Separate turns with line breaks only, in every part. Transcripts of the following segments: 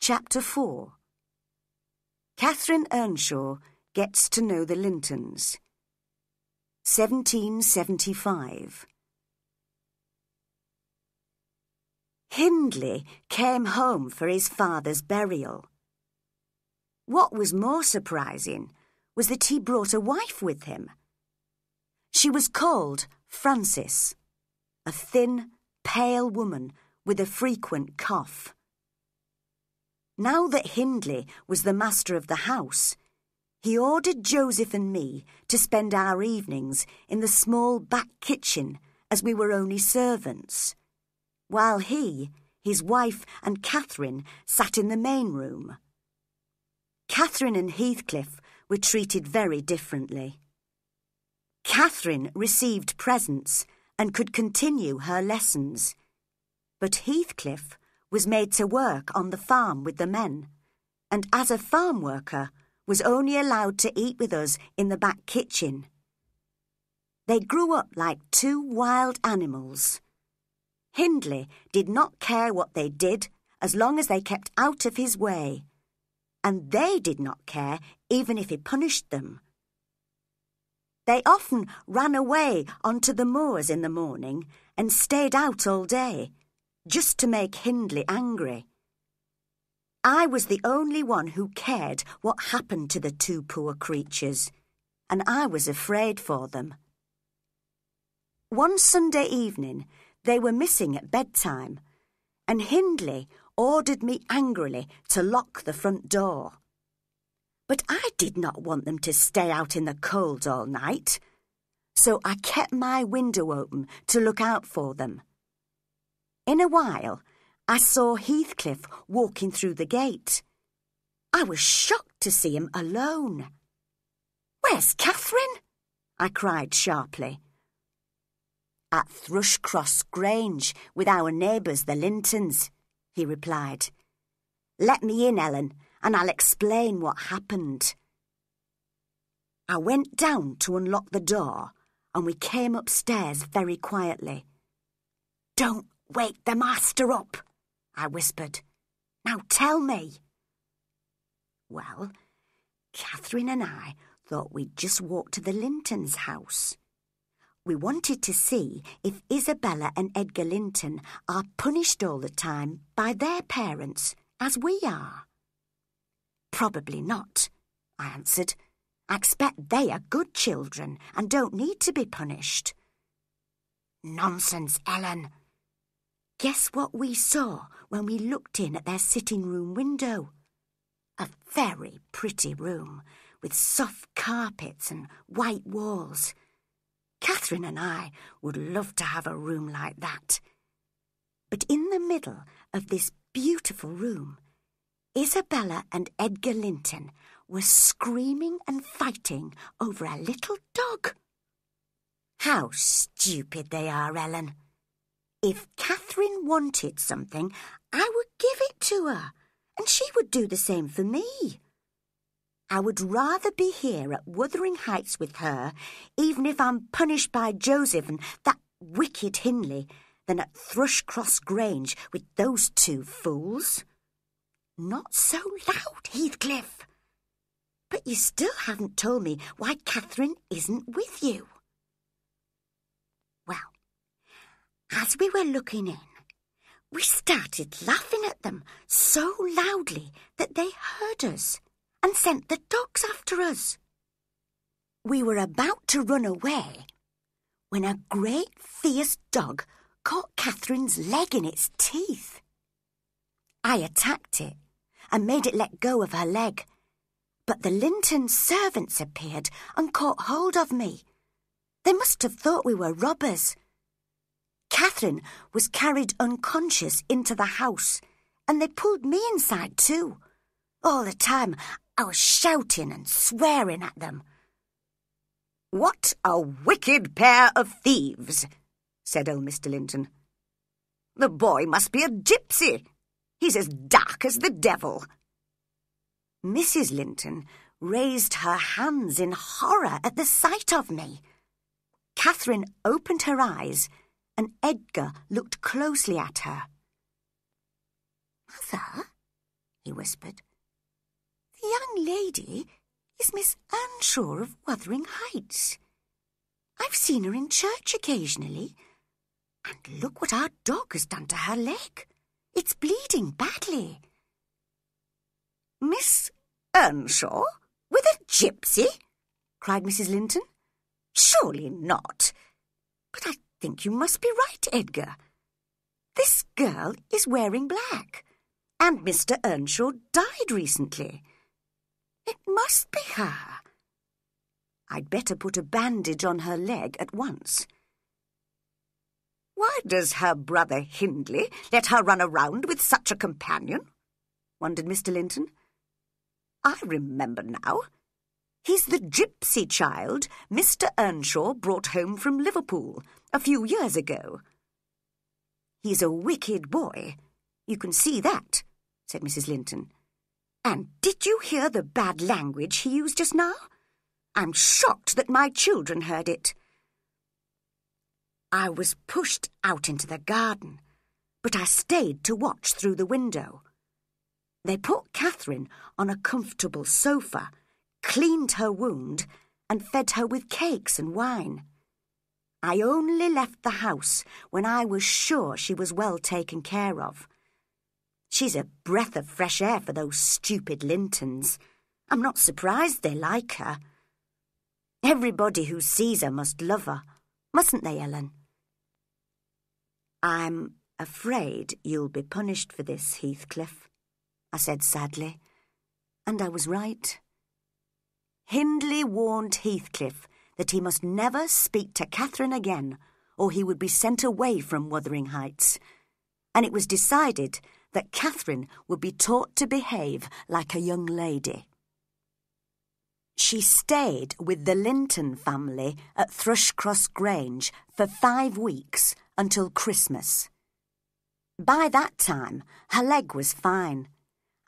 Chapter 4. Catherine Earnshaw gets to know the Lintons. 1775. Hindley came home for his father's burial. What was more surprising was that he brought a wife with him. She was called Frances, a thin, pale woman with a frequent cough. Now that Hindley was the master of the house, he ordered Joseph and me to spend our evenings in the small back kitchen as we were only servants, while he, his wife and Catherine sat in the main room. Catherine and Heathcliff were treated very differently. Catherine received presents and could continue her lessons, but Heathcliff was made to work on the farm with the men, and as a farm worker was only allowed to eat with us in the back kitchen. They grew up like two wild animals. Hindley did not care what they did as long as they kept out of his way, and they did not care even if he punished them. They often ran away onto the moors in the morning and stayed out all day, just to make Hindley angry. I was the only one who cared what happened to the two poor creatures, and I was afraid for them. One Sunday evening, they were missing at bedtime, and Hindley ordered me angrily to lock the front door. But I did not want them to stay out in the cold all night, so I kept my window open to look out for them. In a while, I saw Heathcliff walking through the gate. I was shocked to see him alone. "Where's Catherine?" I cried sharply. "At Thrushcross Grange with our neighbours, the Lintons," he replied. "Let me in, Ellen, and I'll explain what happened." I went down to unlock the door, and we came upstairs very quietly. "Don't wake the master up," I whispered. "Now tell me." Well, Catherine and I thought we'd just walk to the Lintons' house. We wanted to see if Isabella and Edgar Linton are punished all the time by their parents, as we are. "Probably not," I answered. "I expect they are good children and don't need to be punished." "Nonsense, Ellen." Guess what we saw when we looked in at their sitting-room window? A very pretty room with soft carpets and white walls. Catherine and I would love to have a room like that. But in the middle of this beautiful room, Isabella and Edgar Linton were screaming and fighting over a little dog. How stupid they are, Ellen. If Catherine wanted something, I would give it to her, and she would do the same for me. I would rather be here at Wuthering Heights with her, even if I'm punished by Joseph and that wicked Hindley, than at Thrushcross Grange with those two fools. Not so loud, Heathcliff. But you still haven't told me why Catherine isn't with you. Well, as we were looking in, we started laughing at them so loudly that they heard us and sent the dogs after us. We were about to run away when a great fierce dog caught Catherine's leg in its teeth. I attacked it and made it let go of her leg, but the Linton servants appeared and caught hold of me. They must have thought we were robbers. Catherine was carried unconscious into the house, and they pulled me inside too. All the time I was shouting and swearing at them. "What a wicked pair of thieves," said old Mr. Linton. "The boy must be a gypsy. He's as dark as the devil." Mrs. Linton raised her hands in horror at the sight of me. Catherine opened her eyes, and Edgar looked closely at her. "Mother," he whispered. whispered. "The young lady is Miss Earnshaw of Wuthering Heights. I've seen her in church occasionally. And look what our dog has done to her leg. It's bleeding badly." "Miss Earnshaw? With a gypsy?" cried Mrs. Linton. "Surely not. But I think you must be right, Edgar. This girl is wearing black, and Mr. Earnshaw died recently. It must be her. I'd better put a bandage on her leg at once." "Why does her brother Hindley let her run around with such a companion?" wondered Mr. Linton. "I remember now. He's the gypsy child Mr. Earnshaw brought home from Liverpool a few years ago." "He's a wicked boy. You can see that," said Mrs. Linton. "And did you hear the bad language he used just now? I'm shocked that my children heard it." "I was pushed out into the garden, but I stayed to watch through the window. They put Catherine on a comfortable sofa, cleaned her wound, and fed her with cakes and wine. I only left the house when I was sure she was well taken care of. She's a breath of fresh air for those stupid Lintons. I'm not surprised they like her. Everybody who sees her must love her, mustn't they, Ellen?" "I'm afraid you'll be punished for this, Heathcliff," I said sadly. And I was right. Hindley warned Heathcliff that he must never speak to Catherine again, or he would be sent away from Wuthering Heights. And it was decided that Catherine would be taught to behave like a young lady. She stayed with the Linton family at Thrushcross Grange for 5 weeks until Christmas. By that time, her leg was fine,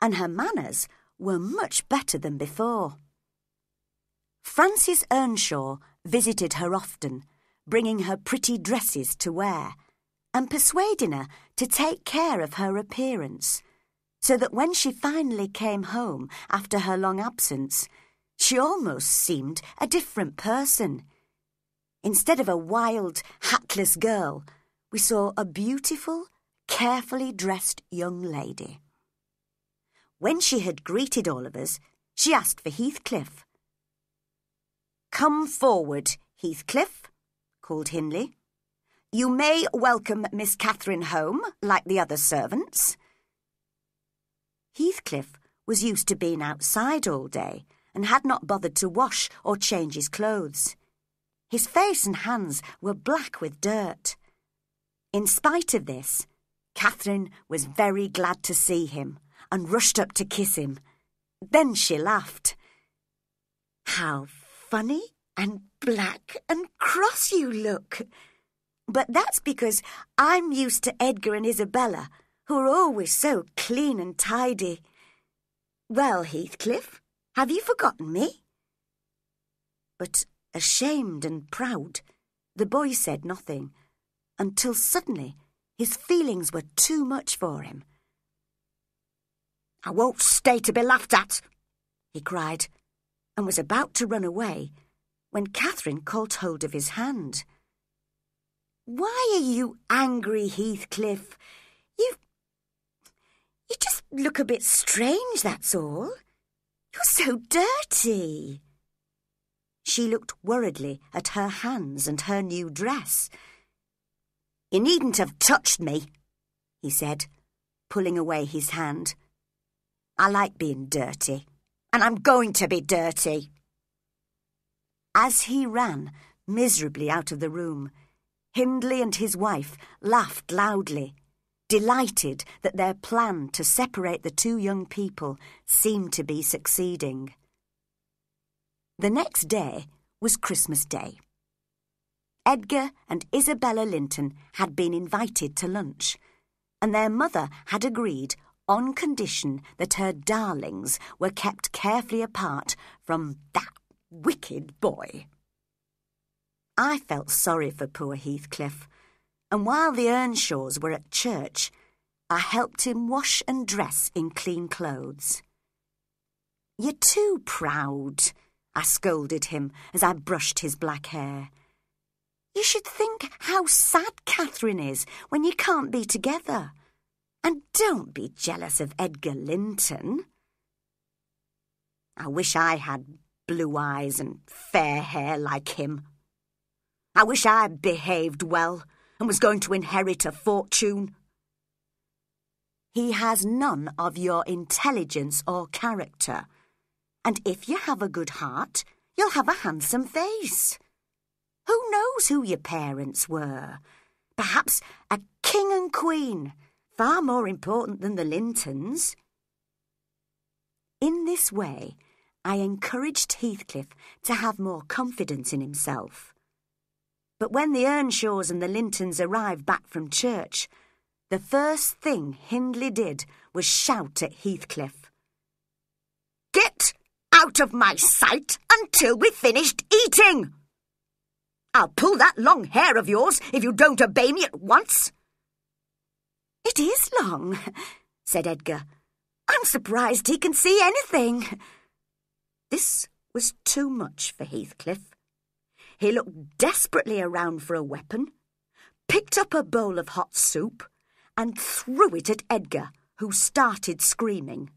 and her manners were much better than before. Frances Earnshaw visited her often, bringing her pretty dresses to wear, and persuading her to take care of her appearance, so that when she finally came home after her long absence, she almost seemed a different person. Instead of a wild, hatless girl, we saw a beautiful, carefully dressed young lady. When she had greeted all of us, she asked for Heathcliff. "Come forward, Heathcliff," called Hindley. "You may welcome Miss Catherine home, like the other servants." Heathcliff was used to being outside all day and had not bothered to wash or change his clothes. His face and hands were black with dirt. In spite of this, Catherine was very glad to see him and rushed up to kiss him. Then she laughed. "How funny and black and cross you look. But that's because I'm used to Edgar and Isabella, who are always so clean and tidy. Well, Heathcliff, have you forgotten me?" But, ashamed and proud, the boy said nothing, until suddenly his feelings were too much for him. "I won't stay to be laughed at," he cried, and was about to run away when Catherine caught hold of his hand. "Why are you angry, Heathcliff? You just look a bit strange, that's all. You're so dirty." She looked worriedly at her hands and her new dress. "You needn't have touched me," he said, pulling away his hand. "I like being dirty, and I'm going to be dirty." As he ran miserably out of the room, Hindley and his wife laughed loudly, delighted that their plan to separate the two young people seemed to be succeeding. The next day was Christmas Day. Edgar and Isabella Linton had been invited to lunch, and their mother had agreed on condition that her darlings were kept carefully apart from that wicked boy. I felt sorry for poor Heathcliff, and while the Earnshaws were at church, I helped him wash and dress in clean clothes. "You're too proud," I scolded him as I brushed his black hair. "You should think how sad Catherine is when you can't be together. And don't be jealous of Edgar Linton." "I wish I had blue eyes and fair hair like him. I wish I behaved well and was going to inherit a fortune." "He has none of your intelligence or character. And if you have a good heart, you'll have a handsome face. Who knows who your parents were? Perhaps a king and queen, far more important than the Lintons." In this way, I encouraged Heathcliff to have more confidence in himself. But when the Earnshaws and the Lintons arrived back from church, the first thing Hindley did was shout at Heathcliff, "Get out of my sight until we've finished eating! I'll pull that long hair of yours if you don't obey me at once." "It is long," said Edgar. "I'm surprised he can see anything." This was too much for Heathcliff. He looked desperately around for a weapon, picked up a bowl of hot soup, and threw it at Edgar, who started screaming.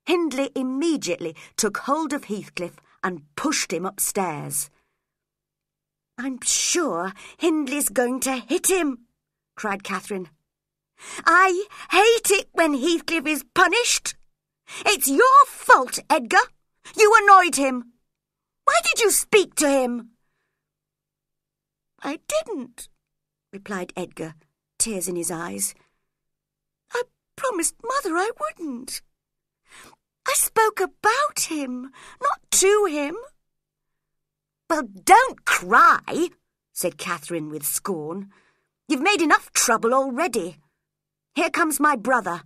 Hindley immediately took hold of Heathcliff and pushed him upstairs. "I'm sure Hindley's going to hit him," cried Catherine. "I hate it when Heathcliff is punished. It's your fault, Edgar. You annoyed him. Why did you speak to him?" "I didn't," replied Edgar, tears in his eyes. "I promised Mother I wouldn't. I spoke about him, not to him." "Well, don't cry," said Catherine with scorn. "You've made enough trouble already. Here comes my brother."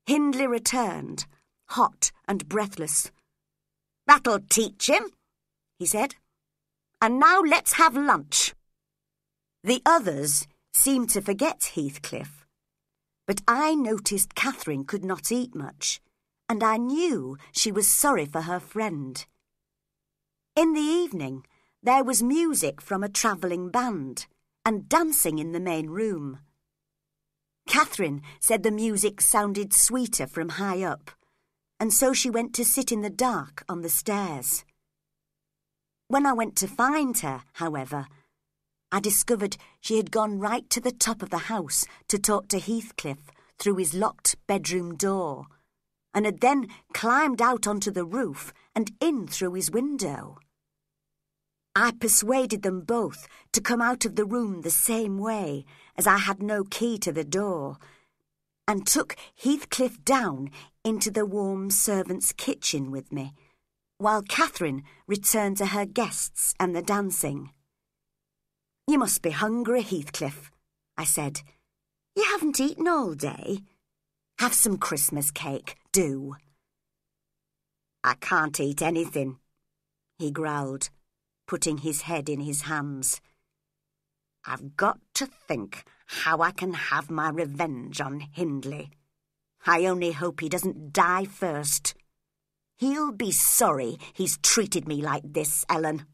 Hindley returned, hot and breathless. "That'll teach him," he said. "And now let's have lunch." The others seemed to forget Heathcliff, but I noticed Catherine could not eat much, and I knew she was sorry for her friend. In the evening, there was music from a travelling band and dancing in the main room. Catherine said the music sounded sweeter from high up, and so she went to sit in the dark on the stairs. When I went to find her, however, I discovered she had gone right to the top of the house to talk to Heathcliff through his locked bedroom door, and had then climbed out onto the roof and in through his window. I persuaded them both to come out of the room the same way, as I had no key to the door, and took Heathcliff down into the warm servants' kitchen with me, while Catherine returned to her guests and the dancing. "You must be hungry, Heathcliff," I said. "You haven't eaten all day. Have some Christmas cake, do." "I can't eat anything," he growled, putting his head in his hands. "I've got to think how I can have my revenge on Hindley. I only hope he doesn't die first. He'll be sorry he's treated me like this, Ellen."